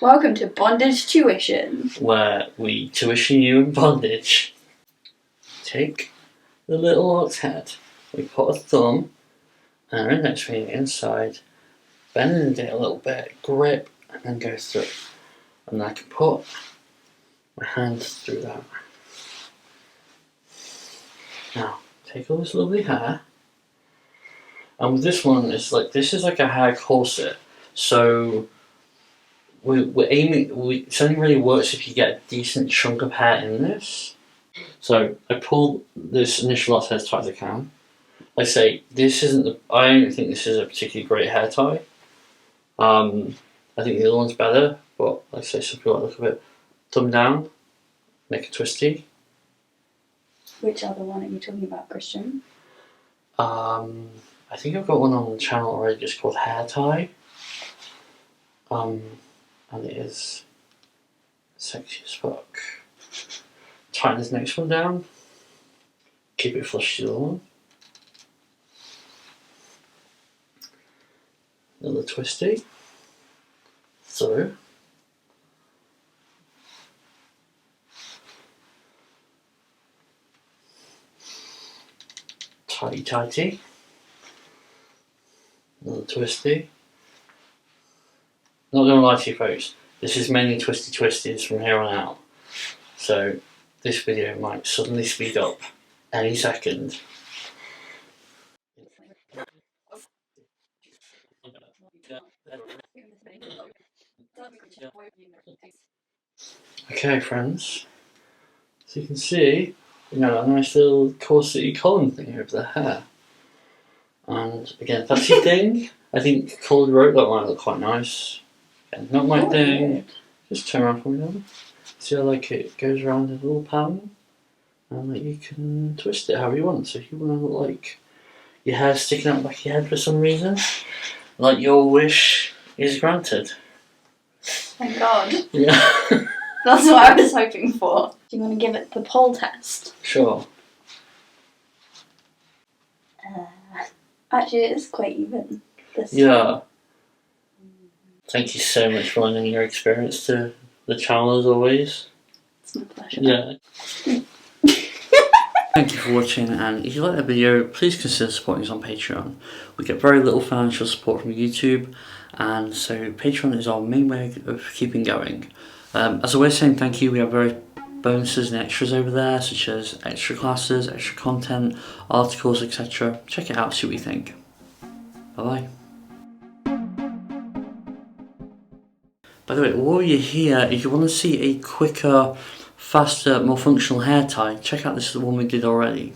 Welcome to Bondage Tuition, where we tuition you in bondage. Take the little ox head, we put a thumb and our index finger inside, bend it a little bit, grip, and then go through. And I can put my hand through that. Now, take all this lovely hair, and with this one, this is like a hair corset. So we're aiming. It only really works if you get a decent chunk of hair in this. So I pull this initial knot as tight as I can. Like I say, this isn't the. I don't think this is a particularly great hair tie. I think the other one's better, but like I say, some people like the look of it. Thumb down, make a twisty. Which other one are you talking about, Christian? I think I've got one on the channel already just called hair tie. And it is sexy as fuck. Tighten this next one down. Keep it flush to the other one. Another twisty. Through. Tighty. Another twisty. Not going to lie to you folks, this is mainly twisties from here on out. So this video might suddenly speed up any second. Okay friends, so you can see, a nice little corsety column thing over the hair. And again, that's your thing. I think coloured rope, that might look quite nice. Again, not my thing. Just turn around for me. See how it goes around in a little pattern? And you can twist it however you want. So if you want to look like your hair sticking out the back of your head for some reason, like your wish is granted. Thank God. Yeah. That's what I was hoping for. Do you want to give it the poll test? Sure. Actually, it's quite even. Yeah. Thank you so much for lending your experience to the channel as always. It's my pleasure. Yeah. Thank you for watching, and if you like the video, please consider supporting us on Patreon. We get very little financial support from YouTube, and so Patreon is our main way of keeping going. As always, saying thank you, we have various bonuses and extras over there, such as extra classes, extra content, articles, etc. Check it out, see what you think. Bye bye. By the way, while you're here, if you want to see a quicker, faster, more functional hair tie, check out this one we did already.